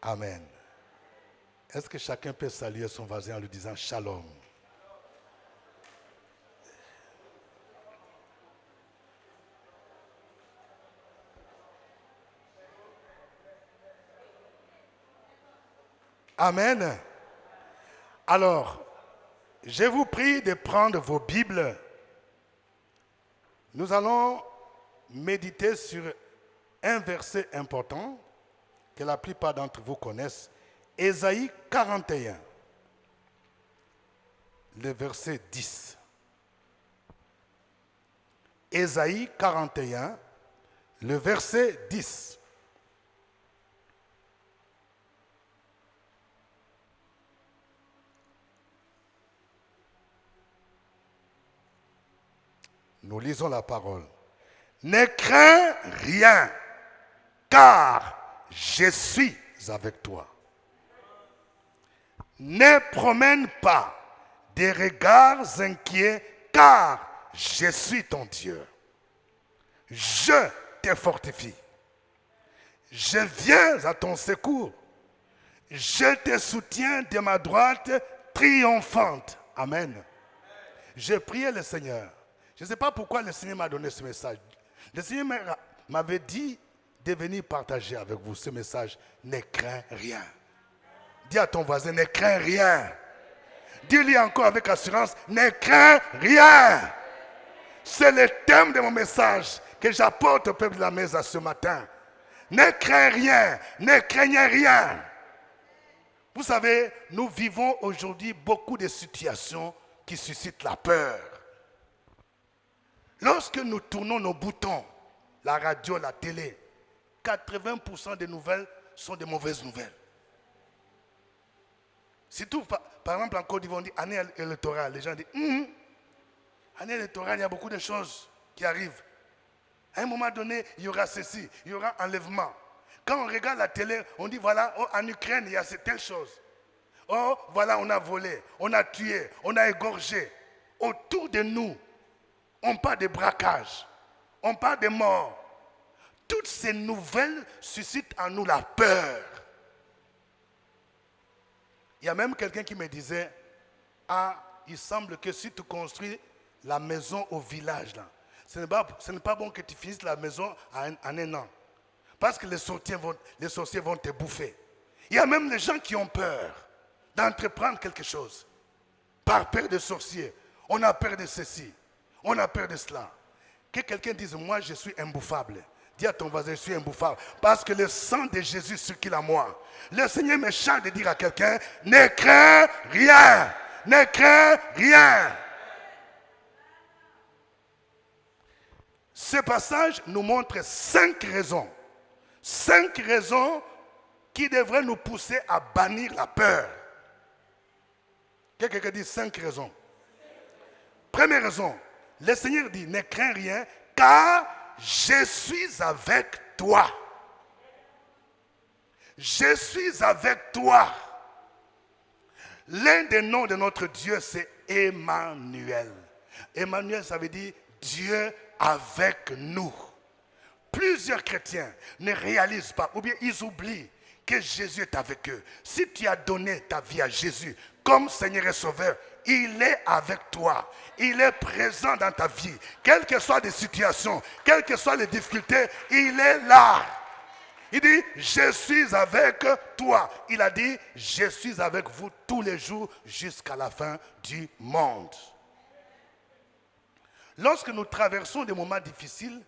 Amen. Est-ce que chacun peut saluer son voisin en lui disant shalom? Amen. Alors, je vous prie de prendre vos Bibles. Nous allons méditer sur un verset important que la plupart d'entre vous connaissent. Ésaïe 41, le verset 10. Ésaïe 41, le verset 10. Nous lisons la parole. Ne crains rien, car je suis avec toi. Ne promène pas des regards inquiets, car je suis ton Dieu. Je te fortifie. Je viens à ton secours. Je te soutiens de ma droite triomphante. Amen. J'ai prié le Seigneur. Je ne sais pas pourquoi le Seigneur m'a donné ce message. Le Seigneur m'avait dit de venir partager avec vous ce message. Ne crains rien. Dis à ton voisin, ne crains rien. Dis-lui encore avec assurance, ne crains rien. C'est le thème de mon message que j'apporte au peuple de la maison ce matin. Ne crains rien, ne craignez rien. Vous savez, nous vivons aujourd'hui beaucoup de situations qui suscitent la peur. Lorsque nous tournons nos boutons, la radio, la télé, 80% des nouvelles sont de mauvaises nouvelles. Surtout, par exemple, en Côte d'Ivoire, on dit année électorale. Les gens disent, année électorale, il y a beaucoup de choses qui arrivent. À un moment donné, il y aura ceci, il y aura enlèvement. Quand on regarde la télé, on dit, voilà, oh, en Ukraine, il y a telle chose. Oh, voilà, on a volé, on a tué, on a égorgé. Autour de nous, on parle de braquage, on parle de mort. Toutes ces nouvelles suscitent en nous la peur. Il y a même quelqu'un qui me disait, il semble que si tu construis la maison au village, là, ce n'est pas bon que tu finisses la maison en un an. Parce que les sorciers vont te bouffer. Il y a même des gens qui ont peur d'entreprendre quelque chose. Par peur de sorciers. On a peur de ceci. On a peur de cela. Que quelqu'un dise, moi je suis imbouffable. Dis à ton voisin, je suis imbouffable. Parce que le sang de Jésus circule à moi. Le Seigneur me charge de dire à quelqu'un, ne crains rien. Ne crains rien. Ce passage nous montre 5 raisons. 5 raisons qui devraient nous pousser à bannir la peur. Quelqu'un dit 5 raisons. Première raison, le Seigneur dit, ne crains rien, car je suis avec toi. Je suis avec toi. L'un des noms de notre Dieu, c'est Emmanuel. Emmanuel, ça veut dire Dieu avec nous. Plusieurs chrétiens ne réalisent pas, ou bien ils oublient que Jésus est avec eux. Si tu as donné ta vie à Jésus comme Seigneur et Sauveur, il est avec toi. Il est présent dans ta vie. Quelles que soient les situations, quelles que soient les difficultés, il est là. Il dit, je suis avec toi. Il a dit, je suis avec vous tous les jours jusqu'à la fin du monde. Lorsque nous traversons des moments difficiles,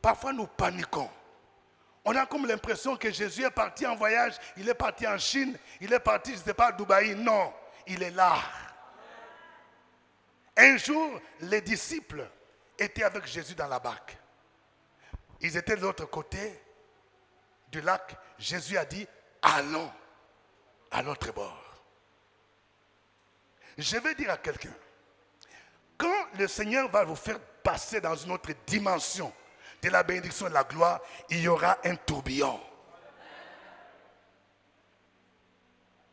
parfois nous paniquons. On a comme l'impression que Jésus est parti en voyage, il est parti en Chine, il est parti, je ne sais pas, à Dubaï. Non, il est là. Un jour, les disciples étaient avec Jésus dans la barque. Ils étaient de l'autre côté du lac. Jésus a dit, allons à l'autre bord. Je vais dire à quelqu'un, quand le Seigneur va vous faire passer dans une autre dimension de la bénédiction et de la gloire, il y aura un tourbillon.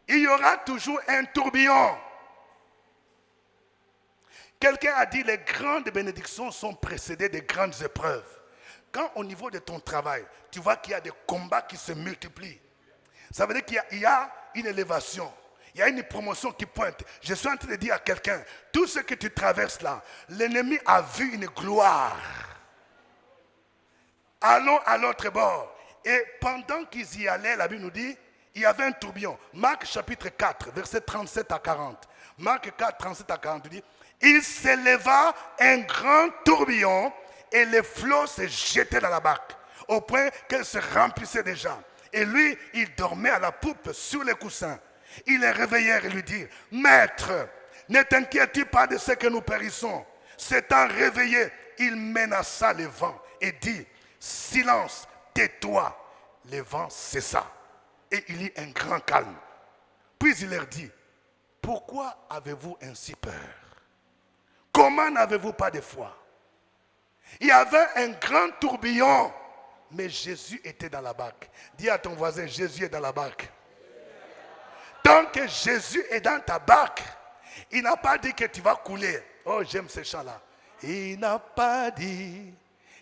Il y aura toujours un tourbillon. Quelqu'un a dit, les grandes bénédictions sont précédées de grandes épreuves. Quand au niveau de ton travail, tu vois qu'il y a des combats qui se multiplient, Ça veut dire qu'il y a une élévation. Il y a une promotion qui pointe. Je suis en train de dire à quelqu'un, tout ce que tu traverses là, l'ennemi a vu une gloire. Allons à l'autre bord. Et pendant qu'ils y allaient, la Bible nous dit, il y avait un tourbillon. Marc chapitre 4, versets 37 à 40. Marc 4, 37 à 40, dit, il s'éleva un grand tourbillon et les flots se jetaient dans la barque, au point qu'elle se remplissait déjà. Et lui, il dormait à la poupe sur les coussins. Ils les réveillèrent et lui dirent, Maître, ne t'inquiètes pas de ce que nous périssons. S'étant réveillé, il menaça le vent et dit, silence, tais-toi. Le vent cessa et il y eut un grand calme. Puis il leur dit, pourquoi avez-vous ainsi peur? Comment n'avez-vous pas de foi? Il y avait un grand tourbillon, mais Jésus était dans la barque. Dis à ton voisin, Jésus est dans la barque. Tant que Jésus est dans ta barque, il n'a pas dit que tu vas couler. Oh, j'aime ce chant-là. Il n'a pas dit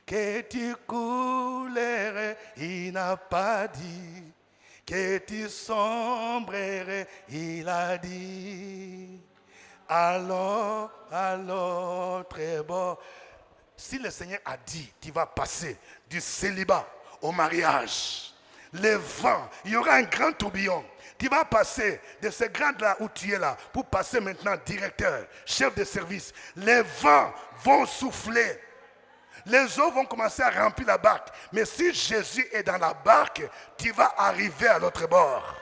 que tu coulerais. Il n'a pas dit que tu sombrerais. Il a dit, allons à l'autre bord. Si le Seigneur a dit qu'il va passer du célibat au mariage, le vent, il y aura un grand tourbillon. Tu vas passer de ce grade-là où tu es là, pour passer maintenant directeur, chef de service. Les vents vont souffler. Les eaux vont commencer à remplir la barque. Mais si Jésus est dans la barque, tu vas arriver à l'autre bord.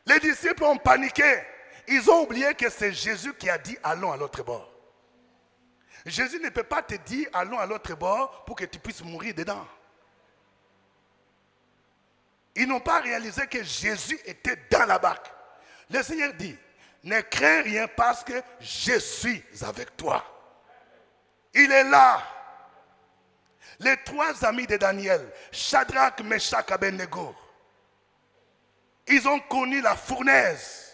Les disciples ont paniqué. Ils ont oublié que c'est Jésus qui a dit allons à l'autre bord. Jésus ne peut pas te dire allons à l'autre bord pour que tu puisses mourir dedans. Ils n'ont pas réalisé que Jésus était dans la barque. Le Seigneur dit, ne crains rien parce que je suis avec toi. Il est là. Les trois amis de Daniel, Shadrach, Meshach, Abednego, ils ont connu la fournaise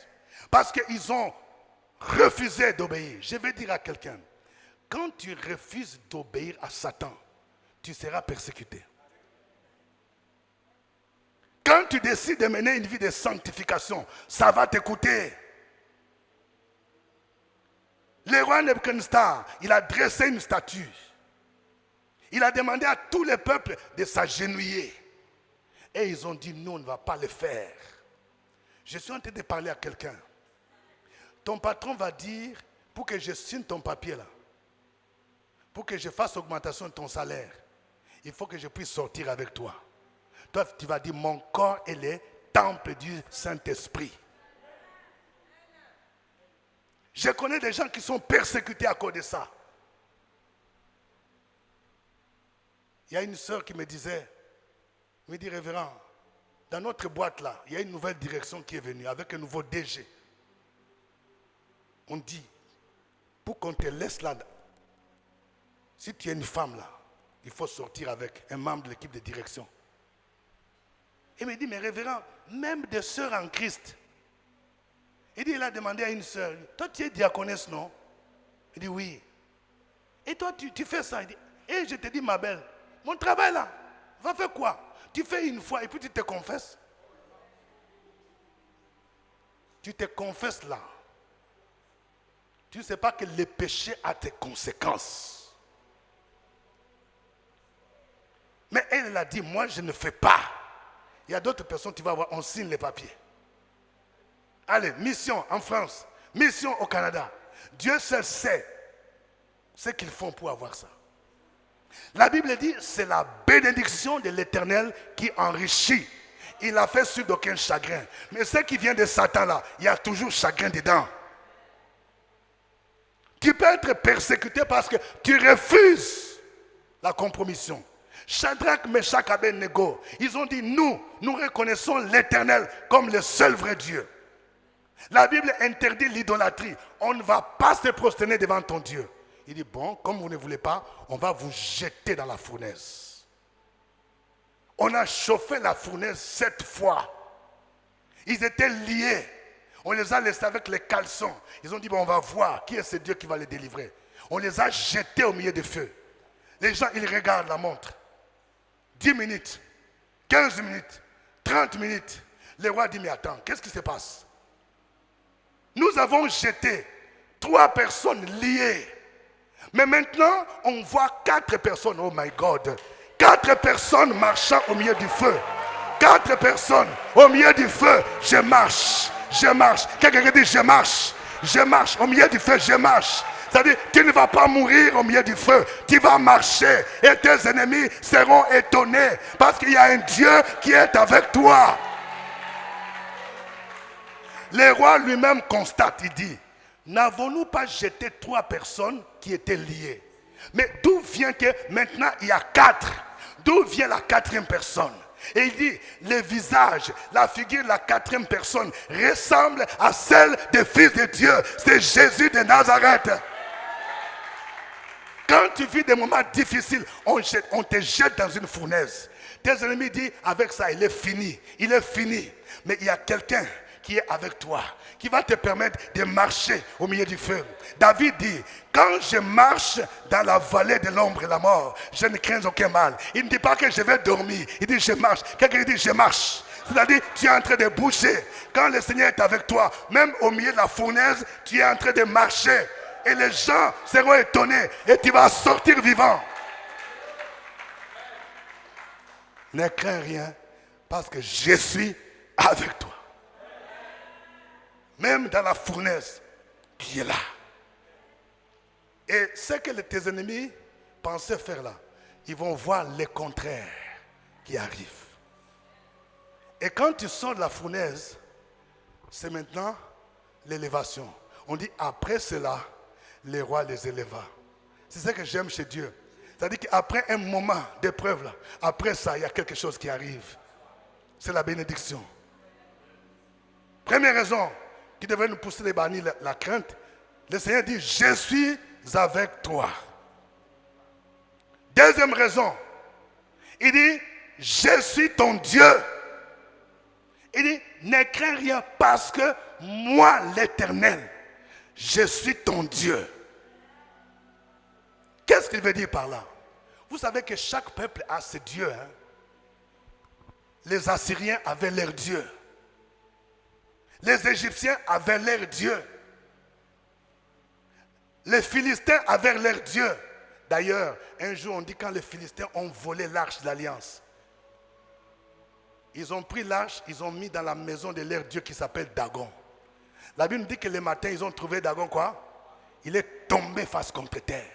parce qu'ils ont refusé d'obéir. Je vais dire à quelqu'un, quand tu refuses d'obéir à Satan, tu seras persécuté. Quand tu décides de mener une vie de sanctification, ça va te coûter. Le roi Nebuchadnezzar, il a dressé une statue. Il a demandé à tous les peuples de s'agenouiller. Et ils ont dit, nous, on ne va pas le faire. Je suis en train de parler à quelqu'un. Ton patron va dire, pour que je signe ton papier là, pour que je fasse augmentation de ton salaire, il faut que je puisse sortir avec toi. Toi, tu vas dire, mon corps est le temple du Saint-Esprit. Je connais des gens qui sont persécutés à cause de ça. Il y a une sœur qui me dit, révérend, dans notre boîte là, il y a une nouvelle direction qui est venue avec un nouveau DG. On dit, pour qu'on te laisse là, si tu es une femme là, il faut sortir avec un membre de l'équipe de direction. Il me dit, mais révérend, même des sœurs en Christ. Il a demandé à une sœur, toi tu es diaconesse, non? Il dit, oui. Et toi tu fais ça? Il dit, et je te dis, ma belle, mon travail là, va faire quoi? Tu fais une fois et puis tu te confesses. Tu te confesses là. Tu ne sais pas que le péché a des conséquences. Mais elle a dit, moi je ne fais pas. Il y a d'autres personnes, tu vas voir, on signe les papiers. Allez, mission en France, mission au Canada. Dieu seul sait ce qu'ils font pour avoir ça. La Bible dit, c'est la bénédiction de l'Éternel qui enrichit. Il a fait sur d'aucun chagrin. Mais ce qui vient de Satan là, il y a toujours chagrin dedans. Tu peux être persécuté parce que tu refuses la compromission. Shadrach, Meshach, Abednego, ils ont dit, nous reconnaissons l'Éternel comme le seul vrai Dieu. La Bible interdit l'idolâtrie. On ne va pas se prosterner devant ton Dieu. Il dit, bon, comme vous ne voulez pas, on va vous jeter dans la fournaise. On a chauffé la fournaise 7 fois. Ils étaient liés. On les a laissés avec les caleçons. Ils ont dit, bon, on va voir qui est ce Dieu qui va les délivrer. On les a jetés au milieu du feu. Les gens, ils regardent la montre. 10 minutes, 15 minutes, 30 minutes. Le roi dit, mais attends, qu'est-ce qui se passe? Nous avons jeté 3 personnes liées. Mais maintenant, on voit 4 personnes. Oh my God. 4 personnes marchant au milieu du feu. 4 personnes au milieu du feu. Je marche. Je marche. Quelqu'un dit, je marche. Je marche. Au milieu du feu, je marche. C'est-à-dire, tu ne vas pas mourir au milieu du feu. Tu vas marcher. Et tes ennemis seront étonnés. Parce qu'il y a un Dieu qui est avec toi. Le roi lui-même constate, il dit, n'avons-nous pas jeté 3 personnes qui étaient liées? Mais d'où vient que maintenant il y a 4? D'où vient la 4e personne? Et il dit, le visage, la figure de la 4e personne ressemble à celle des fils de Dieu. C'est Jésus de Nazareth. Quand tu vis des moments difficiles, on te jette dans une fournaise. Tes ennemis disent, avec ça, il est fini. Il est fini. Mais il y a quelqu'un qui est avec toi, qui va te permettre de marcher au milieu du feu. David dit, quand je marche dans la vallée de l'ombre et la mort, je ne crains aucun mal. Il ne dit pas que je vais dormir, il dit je marche. Quelqu'un dit je marche. C'est-à-dire, tu es en train de bouger. Quand le Seigneur est avec toi, même au milieu de la fournaise, tu es en train de marcher. Et les gens seront étonnés et tu vas sortir vivant. Ne crains rien parce que je suis avec toi. Même dans la fournaise, tu es là. Et ce que tes ennemis pensaient faire là, ils vont voir le contraire qui arrive. Et quand tu sors de la fournaise, c'est maintenant l'élévation. On dit après cela, les rois les éleva. C'est ce que j'aime chez Dieu. C'est-à-dire qu'après un moment d'épreuve, là, après ça, il y a quelque chose qui arrive. C'est la bénédiction. Première raison qui devrait nous pousser les bannis, la crainte. Le Seigneur dit, je suis avec toi. Deuxième raison, il dit, je suis ton Dieu. Il dit, ne crains rien parce que moi, l'Éternel, je suis ton Dieu. Qu'est-ce qu'il veut dire par là? Vous savez que chaque peuple a ses dieux. Hein? Les Assyriens avaient leur Dieu. Les Égyptiens avaient leur Dieu. Les Philistins avaient leur Dieu. D'ailleurs, un jour, on dit quand les Philistins ont volé l'arche de l'Alliance, ils ont pris l'arche, ils ont mis dans la maison de leur Dieu qui s'appelle Dagon. La Bible nous dit que le matin, ils ont trouvé Dagon quoi? Il est tombé face contre terre.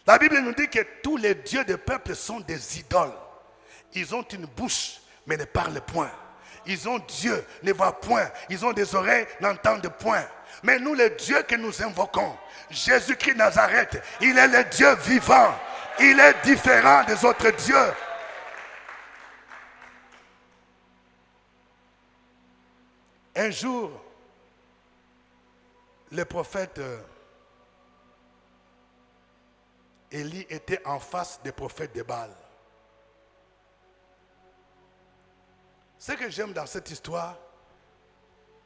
La Bible nous dit que tous les dieux des peuples sont des idoles. Ils ont une bouche, mais ne parlent point. Ils ont Dieu, ne voient point. Ils ont des oreilles, n'entendent point. Mais nous, le Dieu que nous invoquons, Jésus-Christ Nazareth, il est le Dieu vivant. Il est différent des autres dieux. Un jour, le prophète Élie était en face des prophètes de Baal. Ce que j'aime dans cette histoire,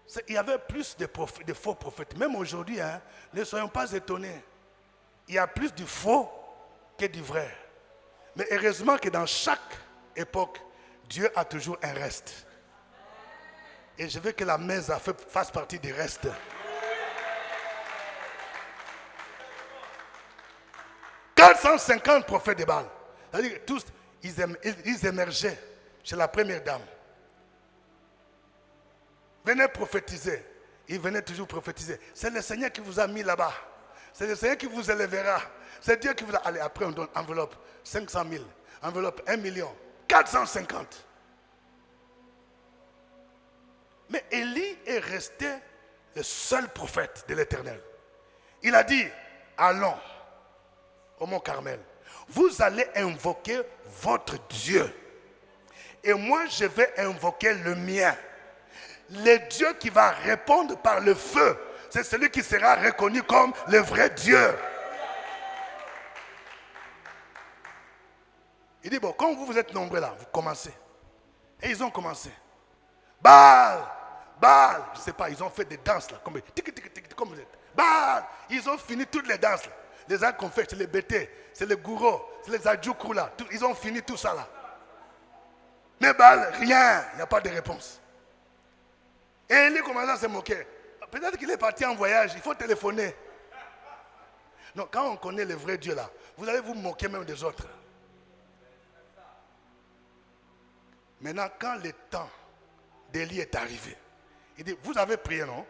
c'est qu'il y avait plus de faux prophètes. Même aujourd'hui, hein, ne soyons pas étonnés. Il y a plus du faux que du vrai. Mais heureusement que dans chaque époque, Dieu a toujours un reste. Et je veux que la messe fasse partie du reste. « 450 prophètes de Baal. » C'est-à-dire que tous, ils émergeaient chez la première dame. Venez prophétiser. Il venait toujours prophétiser. C'est le Seigneur qui vous a mis là-bas. C'est le Seigneur qui vous élèvera. C'est Dieu qui vous a... Allez, après on donne enveloppe 500 000. Enveloppe 1 million. 450. Mais Élie est resté le seul prophète de l'Éternel. Il a dit, allons au mont Carmel. Vous allez invoquer votre Dieu. Et moi, je vais invoquer le mien. Le Dieu qui va répondre par le feu, c'est celui qui sera reconnu comme le vrai Dieu. Il dit, bon, quand vous êtes nombreux là, vous commencez. Et ils ont commencé. Baal, Baal, je ne sais pas, ils ont fait des danses là, comme vous êtes. Baal, ils ont fini toutes les danses là. Les uns qu'on fait, c'est les bêtés. c'est les gourous, c'est les adjoukrous là. Ils ont fini tout ça là. Mais Baal, rien, il n'y a pas de réponse. Et Élie commence à se moquer. Peut-être qu'il est parti en voyage, il faut téléphoner. Non, quand on connaît le vrai Dieu là, vous allez vous moquer même des autres. Maintenant, quand le temps d'Élie est arrivé, il dit, vous avez prié, non?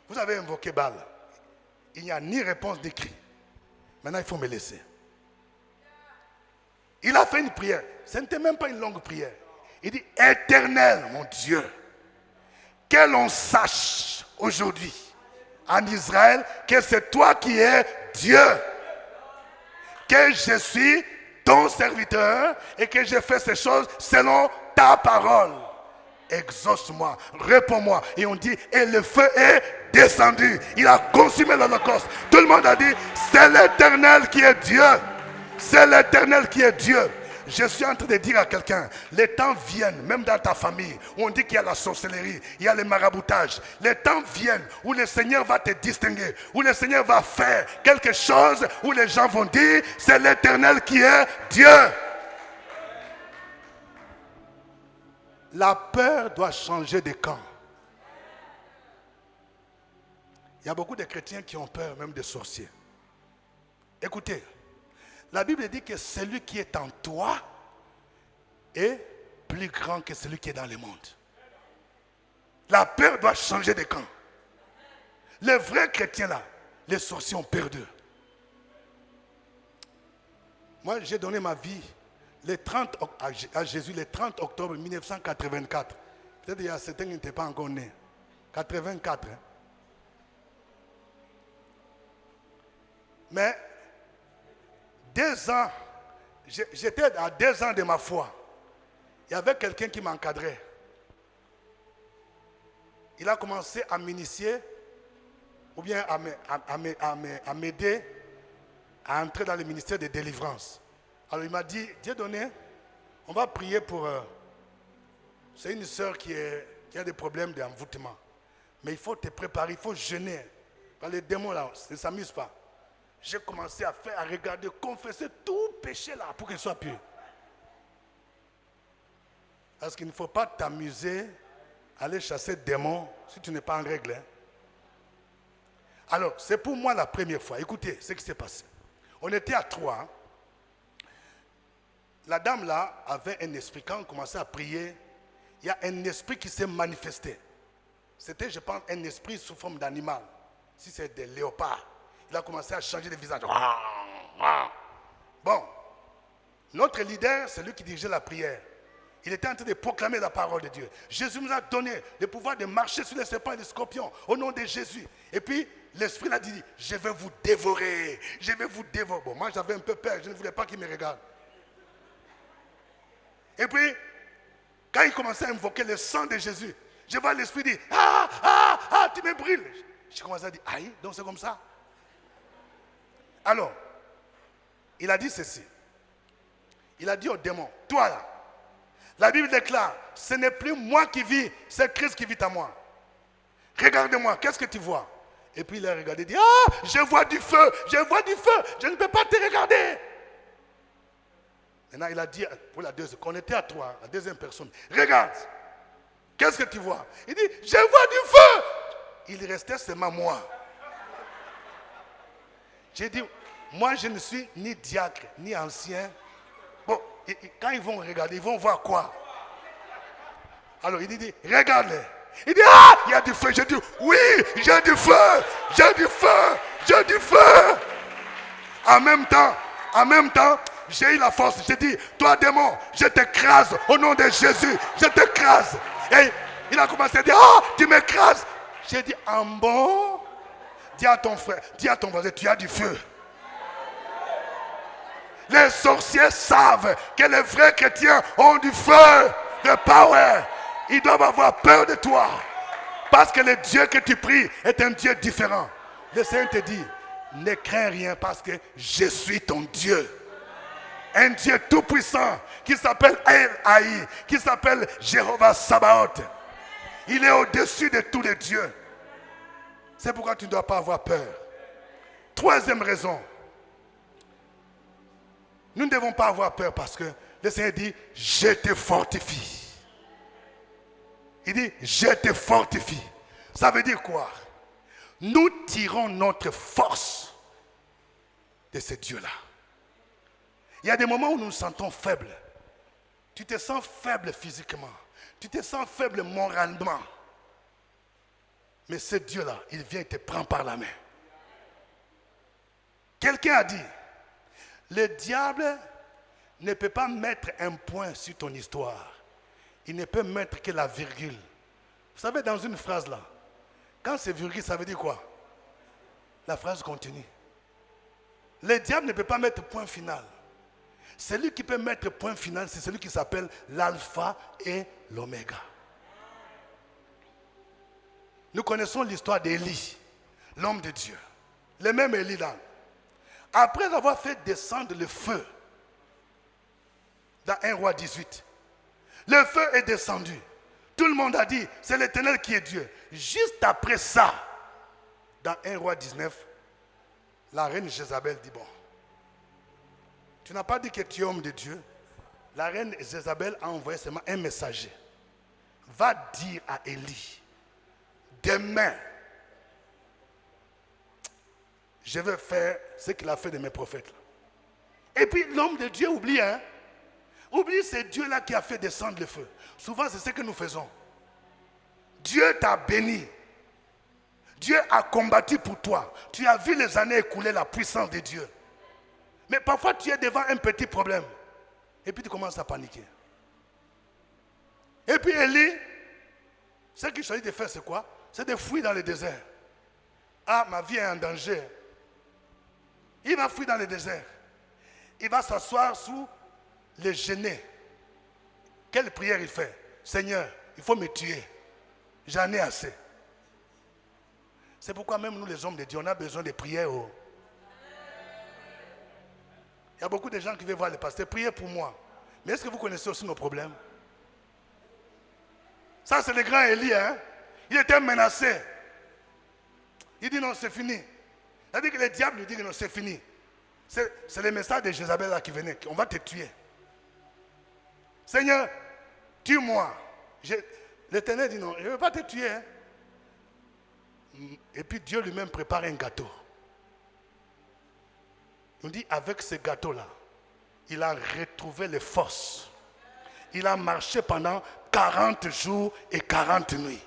Vous avez invoqué Baal. Il n'y a ni réponse d'écrit. Maintenant, il faut me laisser. Il a fait une prière. Ce n'était même pas une longue prière. Il dit, Éternel, mon Dieu, que l'on sache aujourd'hui en Israël que c'est toi qui es Dieu. Que je suis ton serviteur et que je fais ces choses selon ta parole. Exauce-moi, réponds-moi. Et on dit, et le feu est descendu. Il a consumé l'Holocauste. Tout le monde a dit, c'est l'Éternel qui est Dieu. C'est l'Éternel qui est Dieu. Je suis en train de dire à quelqu'un, les temps viennent, même dans ta famille, où on dit qu'il y a la sorcellerie, il y a le maraboutage. Les temps viennent où le Seigneur va te distinguer, où le Seigneur va faire quelque chose, où les gens vont dire, c'est l'Éternel qui est Dieu. La peur doit changer de camp. Il y a beaucoup de chrétiens qui ont peur même des sorciers. Écoutez, la Bible dit que celui qui est en toi est plus grand que celui qui est dans le monde. La peur doit changer de camp. Les vrais chrétiens là, les sorciers ont peur d'eux. Moi, j'ai donné ma vie à Jésus le 30 octobre 1984. Peut-être qu'il y a certains qui n'étaient pas encore nés. 84. Hein. Mais 2 ans, j'étais à 2 ans de ma foi. Il y avait quelqu'un qui m'encadrait. Il a commencé à m'initier, ou bien à m'aider à entrer dans le ministère de délivrance. Alors il m'a dit, Dieu donné, on va prier pour... c'est une sœur qui a des problèmes d'envoûtement. Mais il faut te préparer, il faut jeûner. Quand les démons là, ne s'amusent pas. J'ai commencé à regarder, confesser tout péché là pour qu'il soit pur. Parce qu'il ne faut pas t'amuser à aller chasser des démons si tu n'es pas en règle. Hein. Alors, c'est pour moi la première fois. Écoutez ce qui s'est passé. On était à 3. La dame là avait un esprit. Quand on commençait à prier, il y a un esprit qui s'est manifesté. C'était, je pense, un esprit sous forme d'animal. Si c'est des léopards. Il a commencé à changer de visage. Bon, notre leader, c'est lui qui dirigeait la prière. Il était en train de proclamer la parole de Dieu. Jésus nous a donné le pouvoir de marcher sur les serpents et les scorpions au nom de Jésus. Et puis, l'esprit l'a dit, je vais vous dévorer. Je vais vous dévorer. Bon, moi j'avais un peu peur, je ne voulais pas qu'il me regarde. Et puis, quand il commençait à invoquer le sang de Jésus, je vois l'esprit dire, tu me brûles. Je commençais à dire, aïe, donc c'est comme ça. Alors, il a dit ceci. Il a dit au démon, toi là, la Bible déclare, ce n'est plus moi qui vis, c'est Christ qui vit en moi. Regarde-moi, qu'est-ce que tu vois? Et puis il a regardé, il dit, je vois du feu, je ne peux pas te regarder. Maintenant il a dit pour la deuxième, qu'on était à 3, la deuxième personne, regarde, qu'est-ce que tu vois? Il dit, je vois du feu. Il restait seulement moi. J'ai dit, moi je ne suis ni diacre, ni ancien. Bon, quand ils vont regarder, ils vont voir quoi? Alors il dit, regarde-les. Il dit, il y a du feu. J'ai dit, oui, j'ai du feu, j'ai du feu, j'ai du feu. En même temps, j'ai eu la force. J'ai dit, toi démon, je t'écrase au nom de Jésus, je t'écrase. Et il a commencé à dire, tu m'écrases. J'ai dit, bon, dis à ton frère, dis à ton voisin, tu as du feu. Les sorciers savent que les vrais chrétiens ont du feu, de power. Ils doivent avoir peur de toi. Parce que le Dieu que tu pries est un Dieu différent. Le Seigneur te dit, ne crains rien parce que je suis ton Dieu. Un Dieu tout puissant qui s'appelle El-Haï, qui s'appelle Jéhovah Sabaoth. Il est au-dessus de tous les dieux. C'est pourquoi tu ne dois pas avoir peur. Troisième raison. Nous ne devons pas avoir peur parce que le Seigneur dit, je te fortifie. Il dit, je te fortifie. Ça veut dire quoi? Nous tirons notre force de ce Dieu-là. Il y a des moments où nous nous sentons faibles. Tu te sens faible physiquement. Tu te sens faible moralement. Mais ce Dieu-là, il vient et te prend par la main. Quelqu'un a dit, le diable ne peut pas mettre un point sur ton histoire. Il ne peut mettre que la virgule. Vous savez, dans une phrase là, quand c'est virgule, ça veut dire quoi? La phrase continue. Le diable ne peut pas mettre point final. Celui qui peut mettre point final, c'est celui qui s'appelle l'alpha et l'oméga. Nous connaissons l'histoire d'Élie, l'homme de Dieu. Le même Élie là. Après avoir fait descendre le feu dans 1 roi 18, le feu est descendu. Tout le monde a dit, c'est l'Éternel qui est Dieu. Juste après ça, dans 1 roi 19, la reine Jézabel dit, bon, tu n'as pas dit que tu es homme de Dieu. La reine Jézabel a envoyé seulement un messager. Va dire à Élie, demain, je vais faire ce qu'il a fait de mes prophètes. Et puis l'homme de Dieu oublie, hein? Oublie, c'est Dieu là qui a fait descendre le feu. Souvent, c'est ce que nous faisons. Dieu t'a béni. Dieu a combattu pour toi. Tu as vu les années écouler la puissance de Dieu. Mais parfois, tu es devant un petit problème. Et puis, tu commences à paniquer. Et puis, Élie, ce qu'il choisit de faire, c'est quoi? C'est de fuir dans le désert. Ah, ma vie est en danger. Il va fuir dans le désert. Il va s'asseoir sous les genêts. Quelle prière il fait? Seigneur, il faut me tuer. J'en ai assez. C'est pourquoi même nous les hommes de Dieu, on a besoin de prières. Il y a beaucoup de gens qui viennent voir le pasteur, priez pour moi. Mais est-ce que vous connaissez aussi nos problèmes? Ça c'est le grand Élie, hein? Il était menacé. Il dit non, c'est fini. C'est-à-dire que le diable lui dit que non, c'est fini. C'est le message de Jézabel là qui venait, on va te tuer. Seigneur, tue-moi. L'Éternel dit non, je ne veux pas te tuer. Hein. Et puis Dieu lui-même prépare un gâteau. Il dit avec ce gâteau-là, il a retrouvé les forces. Il a marché pendant 40 jours et 40 nuits.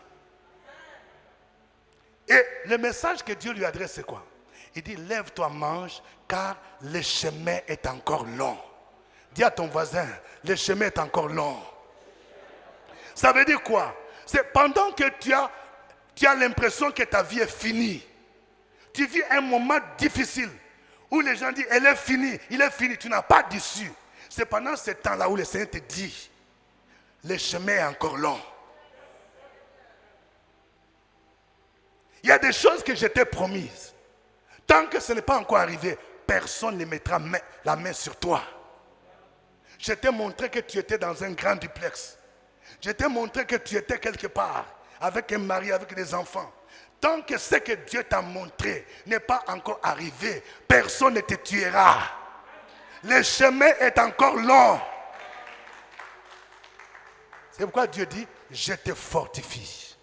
Et le message que Dieu lui adresse, c'est quoi? Il dit, lève-toi, mange, car le chemin est encore long. Dis à ton voisin, le chemin est encore long. Ça veut dire quoi? C'est pendant que tu as l'impression que ta vie est finie. Tu vis un moment difficile où les gens disent, elle est finie, il est fini, tu n'as pas d'issue. C'est pendant ce temps-là où le Seigneur te dit, le chemin est encore long. Il y a des choses que je t'ai promises. Tant que ce n'est pas encore arrivé, personne ne mettra la main sur toi. Je t'ai montré que tu étais dans un grand duplex. Je t'ai montré que tu étais quelque part, avec un mari, avec des enfants. Tant que ce que Dieu t'a montré n'est pas encore arrivé, personne ne te tuera. Le chemin est encore long. C'est pourquoi Dieu dit, je te fortifie.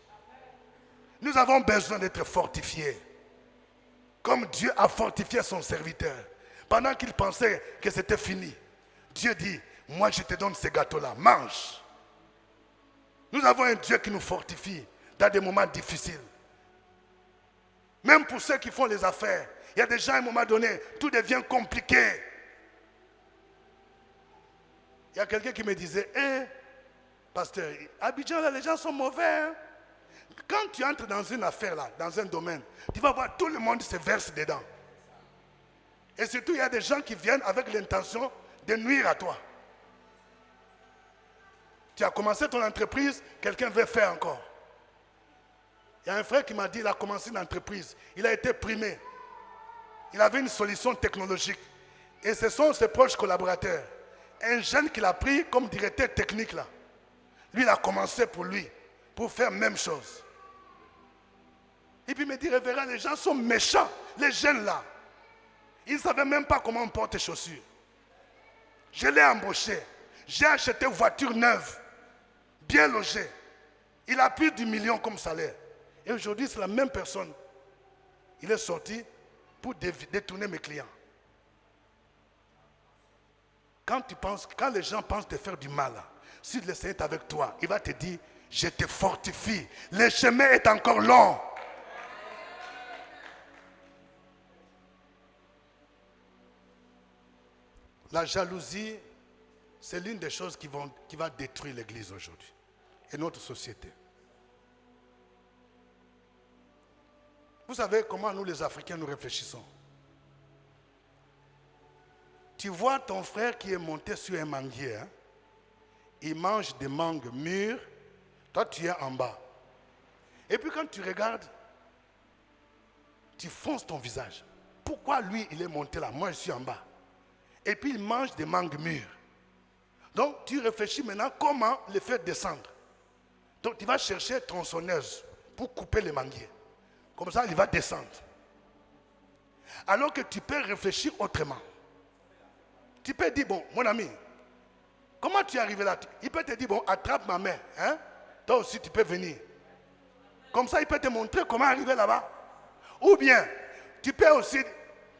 Nous avons besoin d'être fortifiés. Comme Dieu a fortifié son serviteur. Pendant qu'il pensait que c'était fini, Dieu dit, moi je te donne ce gâteau-là, mange. Nous avons un Dieu qui nous fortifie dans des moments difficiles. Même pour ceux qui font les affaires, il y a des gens à un moment donné, tout devient compliqué. Il y a quelqu'un qui me disait, pasteur, à Abidjan, là, les gens sont mauvais. Hein? Quand tu entres dans une affaire, là, dans un domaine, tu vas voir tout le monde se verse dedans. Et surtout, il y a des gens qui viennent avec l'intention de nuire à toi. Tu as commencé ton entreprise, quelqu'un veut faire encore. Il y a un frère qui m'a dit, il a commencé une entreprise. Il a été primé. Il avait une solution technologique. Et ce sont ses proches collaborateurs. Un jeune qu'il a pris comme directeur technique là. Lui, il a commencé pour lui, pour faire la même chose. Et puis il me dit, révérend, les gens sont méchants. Les jeunes là. Ils ne savaient même pas comment on porte les chaussures. Je l'ai embauché. J'ai acheté une voiture neuve, bien logée. Il a plus d'1 million comme salaire. Et aujourd'hui, c'est la même personne. Il est sorti pour détourner mes clients. Quand les gens pensent te faire du mal, si le Seigneur est avec toi, il va te dire, je te fortifie. Le chemin est encore long. La jalousie, c'est l'une des choses qui va détruire l'Église aujourd'hui et notre société. Vous savez comment nous les Africains nous réfléchissons. Tu vois ton frère qui est monté sur un manguier, hein? Il mange des mangues mûres, toi tu es en bas. Et puis quand tu regardes, tu fonces ton visage. Pourquoi lui il est monté là, moi je suis en bas? Et puis il mange des mangues mûres. Donc tu réfléchis maintenant comment les faire descendre. Donc tu vas chercher tronçonneuse pour couper les manguiers. Comme ça il va descendre. Alors que tu peux réfléchir autrement. Tu peux dire, bon mon ami, comment tu es arrivé là? Il peut te dire, bon attrape ma main. Hein? Toi aussi tu peux venir. Comme ça il peut te montrer comment arriver là-bas. Ou bien tu peux aussi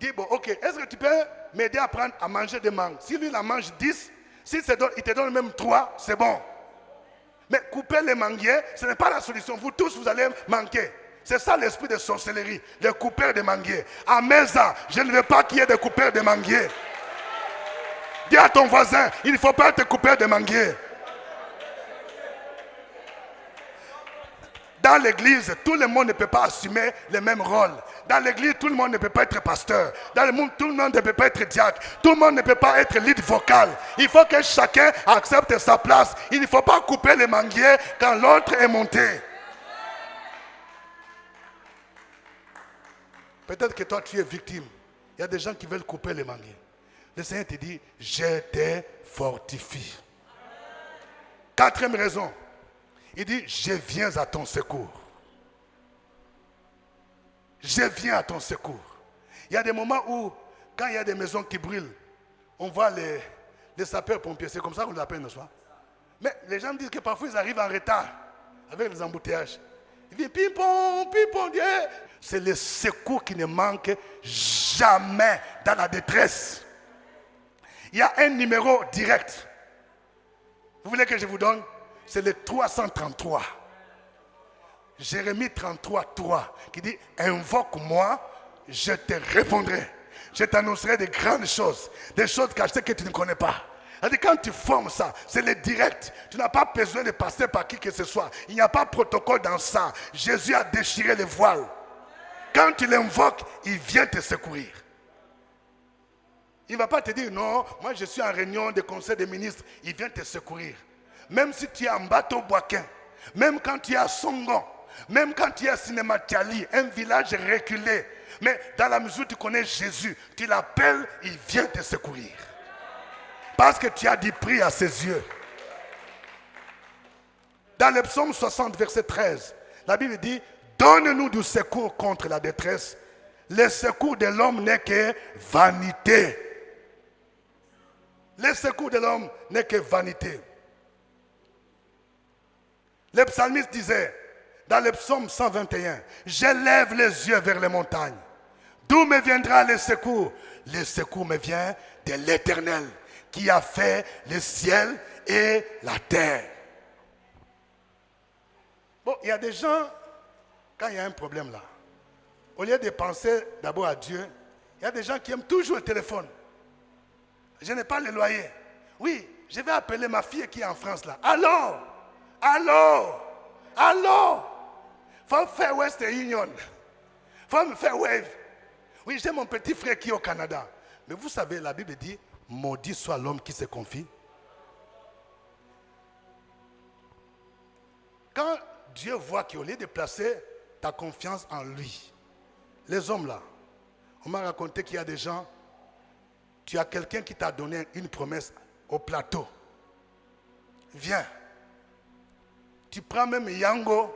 dire, bon ok, est-ce que tu peux m'aider à apprendre à manger des mangues? Si lui il en mange 10, il te donne même 3, c'est bon. Mais couper les manguiers, ce n'est pas la solution. Vous tous, vous allez manquer. C'est ça l'esprit de sorcellerie, les coupeurs de manguiers. À Mesa, je ne veux pas qu'il y ait des coupeurs de manguiers. Dis à ton voisin, il ne faut pas être coupeur de manguiers. Dans l'église, tout le monde ne peut pas assumer le même rôle. Dans l'église, tout le monde ne peut pas être pasteur. Dans le monde, tout le monde ne peut pas être diacre. Tout le monde ne peut pas être lead vocal. Il faut que chacun accepte sa place. Il ne faut pas couper les manguiers quand l'autre est monté. Peut-être que toi, tu es victime. Il y a des gens qui veulent couper les manguiers. Le Seigneur te dit, je te fortifie. Quatrième raison. Il dit, je viens à ton secours. Je viens à ton secours. Il y a des moments où, quand il y a des maisons qui brûlent, on voit les sapeurs-pompiers. C'est comme ça qu'on les appelle, n'est-ce pas? Mais les gens me disent que parfois ils arrivent en retard avec les embouteillages. Ils disent ping-pong, ping-pong. C'est le secours qui ne manque jamais dans la détresse. Il y a un numéro direct. Vous voulez que je vous donne? C'est le 333. Jérémie 33, 3, qui dit, invoque-moi, je te répondrai. Je t'annoncerai des grandes choses, des choses cachées que tu ne connais pas. C'est-à-dire, quand tu formes ça, c'est le direct. Tu n'as pas besoin de passer par qui que ce soit. Il n'y a pas de protocole dans ça. Jésus a déchiré les voiles. Quand tu l'invoques, il vient te secourir. Il ne va pas te dire, non, moi je suis en réunion de conseil des ministres. Il vient te secourir. Même si tu es en bateau Boaquin, même quand tu es à Songon, même quand tu es à Cinématiali, un village reculé, mais dans la mesure où tu connais Jésus, tu l'appelles, il vient te secourir. Parce que tu as dit prix à ses yeux. Dans le psaume 60, verset 13, la Bible dit, donne-nous du secours contre la détresse. Le secours de l'homme n'est que vanité. Le secours de l'homme n'est que vanité. Le psalmiste disait, dans le psaume 121, je lève les yeux vers les montagnes. D'où me viendra le secours? Le secours me vient de l'Éternel, qui a fait le ciel et la terre. Bon, il y a des gens, quand il y a un problème là, au lieu de penser d'abord à Dieu, il y a des gens qui aiment toujours le téléphone. Je n'ai pas le loyer. Oui, je vais appeler ma fille qui est en France là. Allô? Allô? Allô? Faut faire Western Union. Faut me faire Wave. Oui, j'ai mon petit frère qui est au Canada. Mais vous savez, la Bible dit, maudit soit l'homme qui se confie. Quand Dieu voit qu'au lieu de placer ta confiance en lui, les hommes là, on m'a raconté qu'il y a des gens, tu as quelqu'un qui t'a donné une promesse au plateau. Viens. Tu prends même Yango.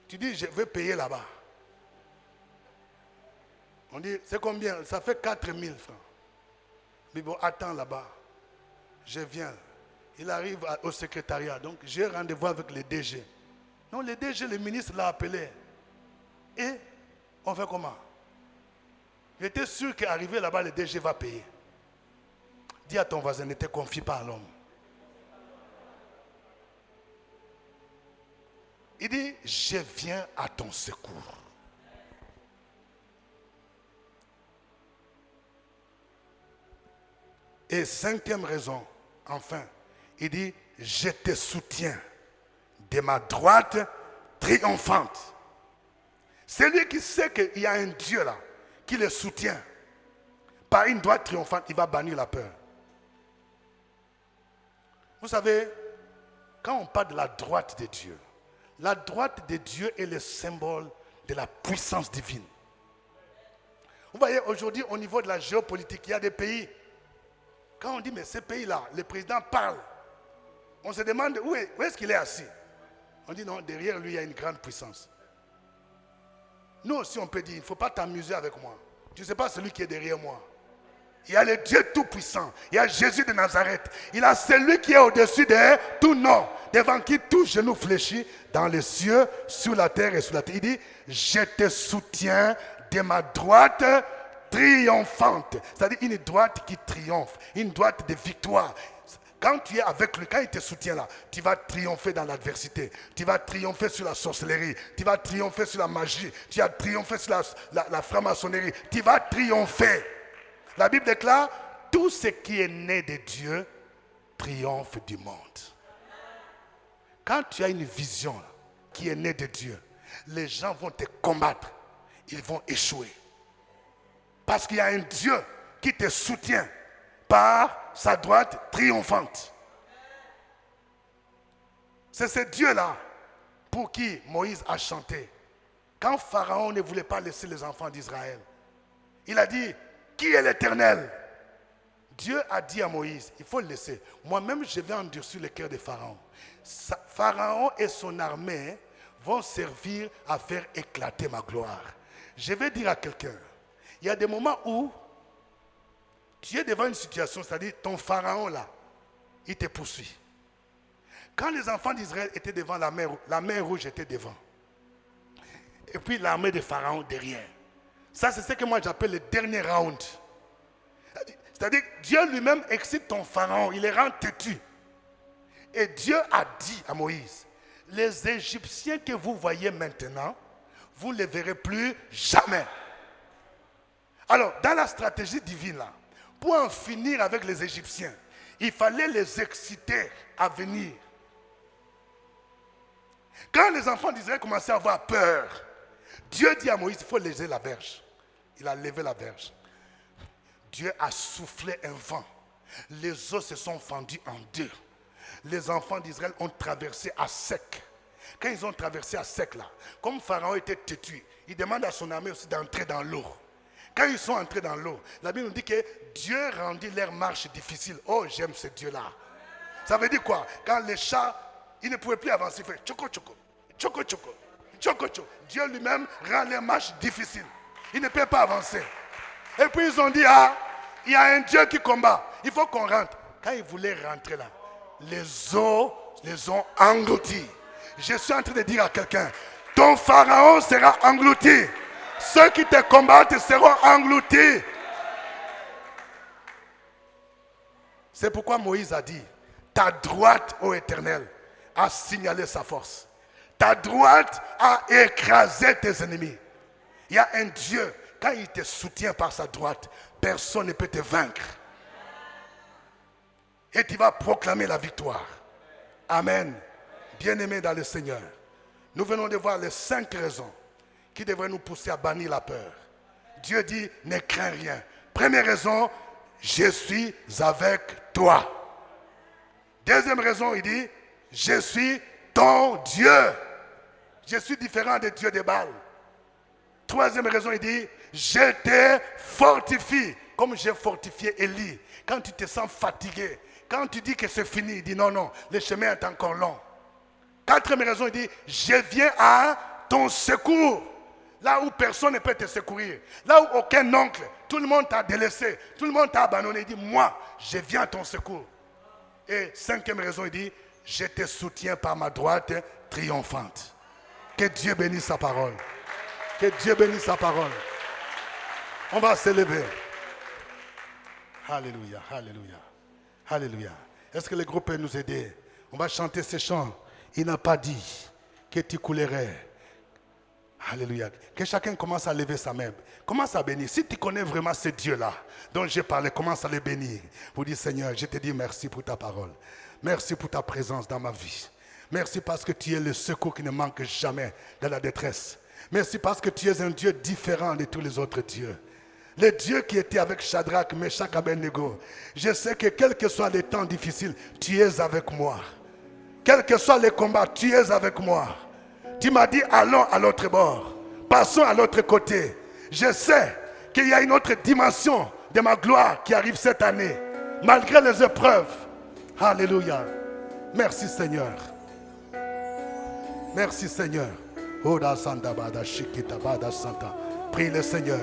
Tu dis, je vais payer là-bas. On dit, c'est combien? Ça fait 4 000 francs. Bibo, attends là-bas. Je viens. Il arrive au secrétariat. Donc, j'ai rendez-vous avec le DG. Non, le DG, le ministre l'a appelé. Et on fait comment? J'étais sûr qu'arrivé là-bas, le DG va payer. Dis à ton voisin, ne te confie pas à l'homme. Il dit, je viens à ton secours. Et cinquième raison, enfin, il dit, je te soutiens de ma droite triomphante. Celui qui sait qu'il y a un Dieu là, qui le soutient, par une droite triomphante, il va bannir la peur. Vous savez, quand on parle de la droite de Dieu, la droite de Dieu est le symbole de la puissance divine. Vous voyez, aujourd'hui, au niveau de la géopolitique, il y a des pays. Quand on dit, mais ces pays-là, le président parle, on se demande où est-ce qu'il est assis. On dit, non, derrière lui, il y a une grande puissance. Nous aussi, on peut dire, il ne faut pas t'amuser avec moi. Tu ne sais pas celui qui est derrière moi. Il y a le Dieu Tout-Puissant. Il y a Jésus de Nazareth. Il y a celui qui est au-dessus de tout nom, devant qui tout genou fléchit dans les cieux, sur la terre et sous la terre. Il dit, je te soutiens de ma droite triomphante. C'est-à-dire une droite qui triomphe, une droite de victoire. Quand tu es avec lui, quand il te soutient là, tu vas triompher dans l'adversité. Tu vas triompher sur la sorcellerie. Tu vas triompher sur la magie. Tu vas triompher sur la franc-maçonnerie. Tu vas triompher. La Bible déclare, tout ce qui est né de Dieu triomphe du monde. Quand tu as une vision là, qui est née de Dieu, les gens vont te combattre. Ils vont échouer. Parce qu'il y a un Dieu qui te soutient par sa droite triomphante. C'est ce Dieu-là pour qui Moïse a chanté. Quand Pharaon ne voulait pas laisser les enfants d'Israël, il a dit, qui est l'Éternel? Dieu a dit à Moïse, il faut le laisser. Moi-même, je vais endurcir le cœur de Pharaon. Pharaon et son armée vont servir à faire éclater ma gloire. Je vais dire à quelqu'un, il y a des moments où tu es devant une situation, c'est-à-dire ton Pharaon là, il te poursuit. Quand les enfants d'Israël étaient devant la mer rouge était devant. Et puis l'armée de Pharaon derrière. Ça, c'est ce que moi j'appelle le dernier round. C'est-à-dire que Dieu lui-même excite ton Pharaon, il les rend têtus. Et Dieu a dit à Moïse, les Égyptiens que vous voyez maintenant, vous ne les verrez plus jamais. Alors, dans la stratégie divine là, pour en finir avec les Égyptiens, il fallait les exciter à venir. Quand les enfants d'Israël commençaient à avoir peur, Dieu dit à Moïse, il faut lever la verge. Il a levé la verge. Dieu a soufflé un vent. Les eaux se sont fendues en deux. Les enfants d'Israël ont traversé à sec. Quand ils ont traversé à sec là, comme Pharaon était têtu, il demande à son armée aussi d'entrer dans l'eau. Quand ils sont entrés dans l'eau, la Bible nous dit que Dieu rendit leur marche difficile. Oh, j'aime ce Dieu-là. Ça veut dire quoi? Quand les chats, ils ne pouvaient plus avancer, ils faisaient tchoko tchoko, tchoko tchoko, tchoko tchoko. Dieu lui-même rend leur marche difficile. Ils ne peuvent pas avancer. Et puis ils ont dit, ah, il y a un Dieu qui combat. Il faut qu'on rentre. Quand ils voulaient rentrer là, les eaux les ont engloutis. Je suis en train de dire à quelqu'un, ton Pharaon sera englouti. Ceux qui te combattent seront engloutis. C'est pourquoi Moïse a dit, ta droite, ô Éternel, a signalé sa force. Ta droite a écrasé tes ennemis. Il y a un Dieu, quand il te soutient par sa droite, personne ne peut te vaincre. Et tu vas proclamer la victoire. Amen. Bien-aimés dans le Seigneur, nous venons de voir les 5 raisons qui devraient nous pousser à bannir la peur. Dieu dit, ne crains rien. Première raison, je suis avec toi. Deuxième raison, il dit, je suis ton Dieu. Je suis différent des dieux de Baal. Troisième raison, il dit, je te fortifie, comme j'ai fortifié Élie. Quand tu te sens fatigué, quand tu dis que c'est fini, il dit non, non, le chemin est encore long. Quatrième raison, il dit, je viens à ton secours. Là où personne ne peut te secourir. Là où aucun oncle, tout le monde t'a délaissé, tout le monde t'a abandonné. Il dit, moi, je viens à ton secours. Et cinquième raison, il dit, je te soutiens par ma droite triomphante. Que Dieu bénisse sa parole. Que Dieu bénisse sa parole. On va se lever. Alléluia, alléluia, alléluia. Est-ce que le groupe peut nous aider? On va chanter ce chant. Il n'a pas dit que tu coulerais. Alléluia. Que chacun commence à lever sa main. Commence à bénir. Si tu connais vraiment ce Dieu-là dont j'ai parlé, commence à le bénir. Vous dites, Seigneur, je te dis merci pour ta parole. Merci pour ta présence dans ma vie. Merci parce que tu es le secours qui ne manque jamais dans la détresse. Merci parce que tu es un Dieu différent de tous les autres dieux. Le Dieu qui était avec Shadrach, Meshach, Abednego. Je sais que quels que soient les temps difficiles, tu es avec moi. Quels que soient les combats, tu es avec moi. Tu m'as dit, allons à l'autre bord. Passons à l'autre côté. Je sais qu'il y a une autre dimension de ma gloire qui arrive cette année. Malgré les épreuves. Alléluia. Merci Seigneur. Merci Seigneur. Prie le Seigneur.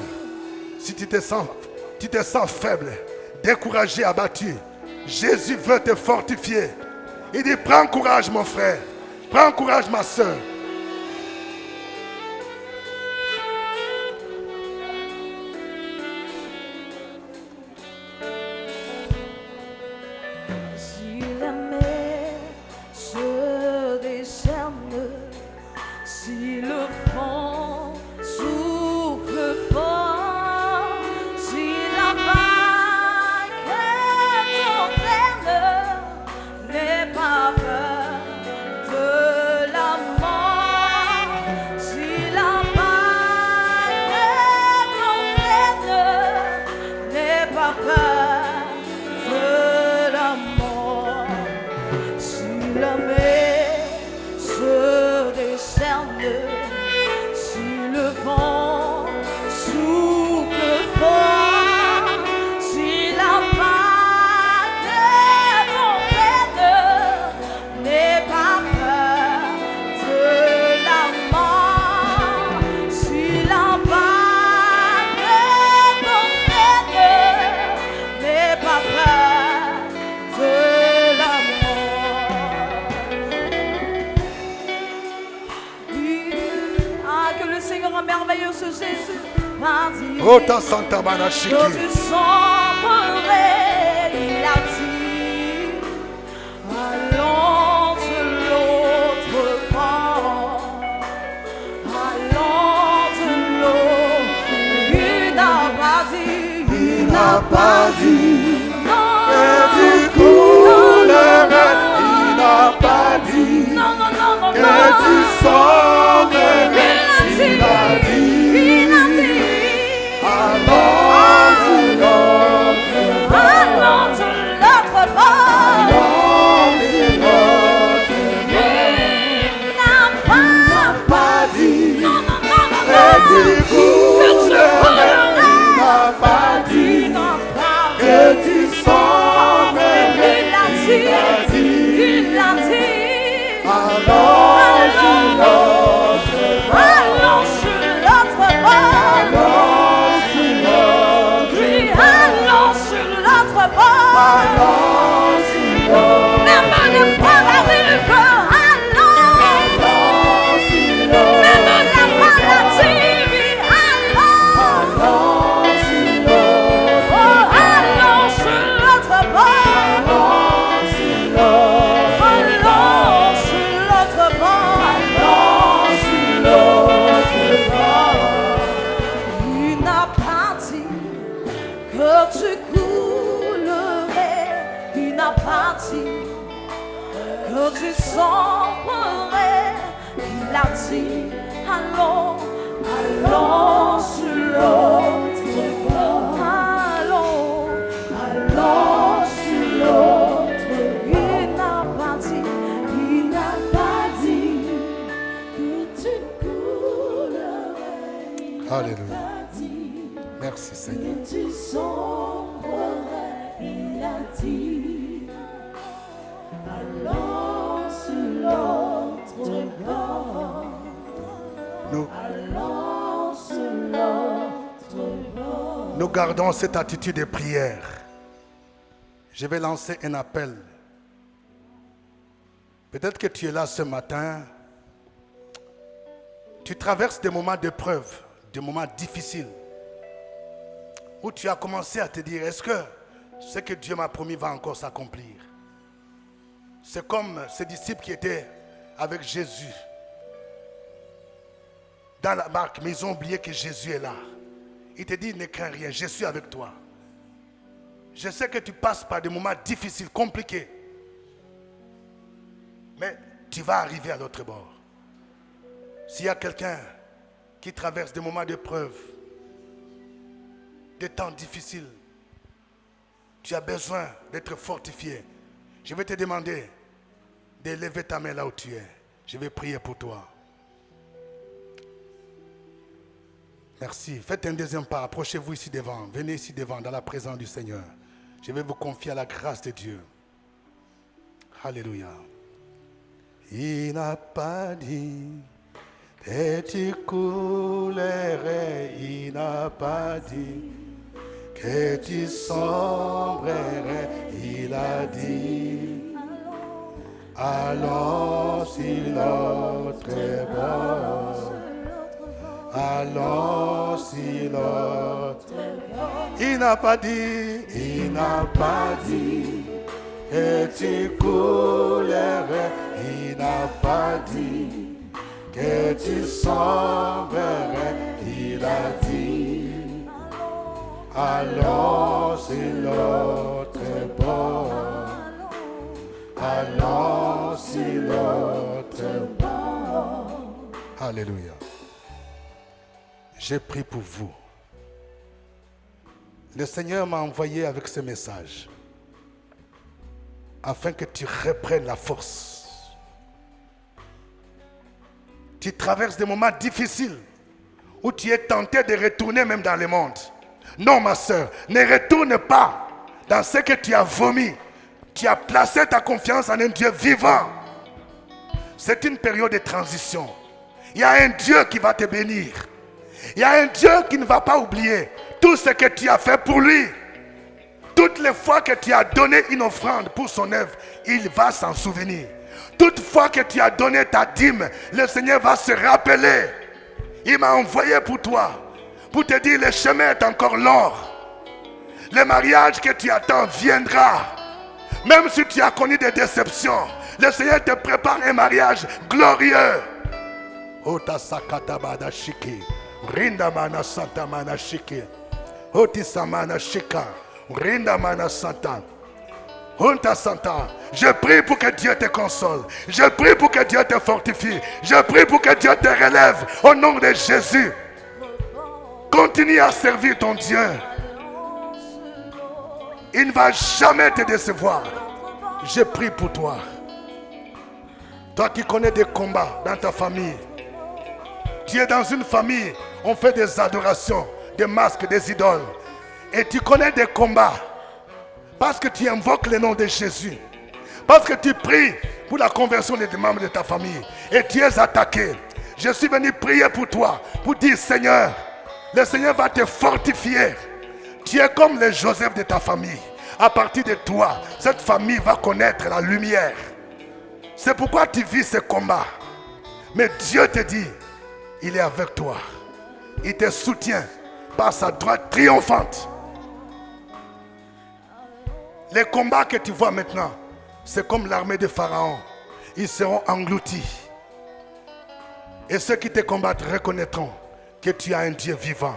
Si tu te sens faible, découragé, abattu, Jésus veut te fortifier. Il dit, prends courage mon frère. Prends courage ma soeur. Rota Santa Manachiki. Quand tu semblerais, il a dit, allons de l'autre bord, allons de l'autre. Il n'a pas dit, Il n'a pas dit non, que tu coulerais. Il n'a pas dit non, non, non, non, que non. tu semblerais. Il a dit. Alléluia. Merci Seigneur. Tu sombrerais, il a dit, allons sur l'autre bord, Nous allons sur l'autre bord. Nous gardons cette attitude de prière. Je vais lancer un appel. Peut-être que tu es là ce matin. Tu traverses des moments d'épreuve, des moments difficiles, où tu as commencé à te dire, est-ce que ce que Dieu m'a promis va encore s'accomplir? C'est comme ces disciples qui étaient avec Jésus dans la barque, mais ils ont oublié que Jésus est là. Il te dit, ne crains rien, je suis avec toi. Je sais que tu passes par des moments difficiles, compliqués, mais tu vas arriver à l'autre bord. S'il y a quelqu'un qui traverse des moments d'épreuve, des temps difficiles, tu as besoin d'être fortifié. Je vais te demander de lever ta main là où tu es. Je vais prier pour toi. Merci. Faites un deuxième pas. Approchez-vous ici devant. Venez ici devant, dans la présence du Seigneur. Je vais vous confier à la grâce de Dieu. Alléluia. Il n'a pas dit que tu coulerais. Il n'a pas dit que tu sombrerais. Il a dit, allons sur l'autre bord. Allons sur l'autre bord. Il n'a pas dit que tu coulerais. Il n'a pas dit que tu sombrerais. Il a dit, allons sur l'autre bord. Allons sur l'autre bord. Alléluia. J'ai prié pour vous. Le Seigneur m'a envoyé avec ce message afin que tu reprennes la force. Tu traverses des moments difficiles où tu es tenté de retourner même dans le monde. Non, ma soeur, ne retourne pas dans ce que tu as vomi. Tu as placé ta confiance en un Dieu vivant. C'est une période de transition. Il y a un Dieu qui va te bénir. Il y a un Dieu qui ne va pas oublier tout ce que tu as fait pour lui. Toutes les fois que tu as donné une offrande pour son œuvre, il va s'en souvenir. Toute fois que tu as donné ta dîme, le Seigneur va se rappeler. Il m'a envoyé pour toi, pour te dire le chemin est encore long. Le mariage que tu attends viendra. Même si tu as connu des déceptions, le Seigneur te prépare un mariage glorieux. Ota sakata bada shiki, rinda mana santa mana shiki, oti samana shika, rinda mana santa, honta santa. Je prie pour que Dieu te console. Je prie pour que Dieu te fortifie. Je prie pour que Dieu te relève au nom de Jésus. Continue à servir ton Dieu. Il ne va jamais te décevoir. Je prie pour toi. Toi qui connais des combats dans ta famille. Tu es dans une famille, on fait des adorations, des masques, des idoles. Et tu connais des combats. Parce que tu invoques le nom de Jésus. Parce que tu pries pour la conversion des membres de ta famille. Et tu es attaqué. Je suis venu prier pour toi. Pour dire, Seigneur, le Seigneur va te fortifier. Tu es comme le Joseph de ta famille. À partir de toi, cette famille va connaître la lumière. C'est pourquoi tu vis ce combat. Mais Dieu te dit, il est avec toi. Il te soutient par sa droite triomphante. Les combats que tu vois maintenant, c'est comme l'armée de Pharaon. Ils seront engloutis. Et ceux qui te combattent reconnaîtront que tu as un Dieu vivant.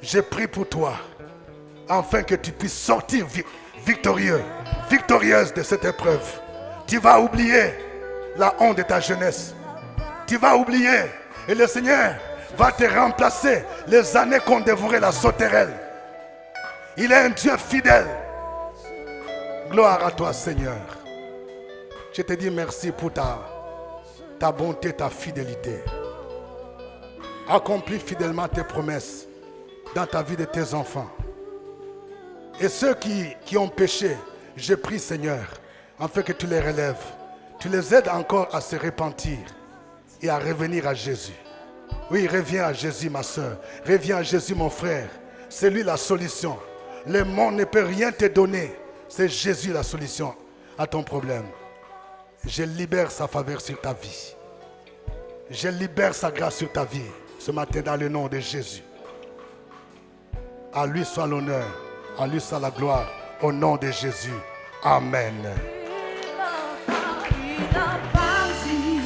Je prie pour toi, afin que tu puisses sortir victorieux, victorieuse de cette épreuve. Tu vas oublier la honte de ta jeunesse. Tu vas oublier. Et le Seigneur va te remplacer les années qu'ont dévoré la sauterelle. Il est un Dieu fidèle. Gloire à toi, Seigneur. Je te dis merci pour ta bonté, ta fidélité. Accomplis fidèlement tes promesses dans ta vie de tes enfants. Et ceux qui ont péché, je prie, Seigneur, afin que tu les relèves. Tu les aides encore à se repentir et à revenir à Jésus. Oui, reviens à Jésus, ma soeur. Reviens à Jésus, mon frère. C'est lui la solution. Le monde ne peut rien te donner. C'est Jésus la solution à ton problème. Je libère sa faveur sur ta vie. Je libère sa grâce sur ta vie ce matin dans le nom de Jésus. À lui soit l'honneur, à lui soit la gloire, au nom de Jésus. Amen. Il n'a pas dit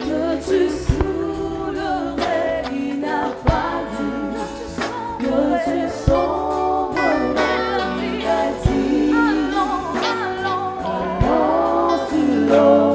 que tu saoulerais. Il n'a pas dit que tu sauverais. Il a dit allons sur l'eau.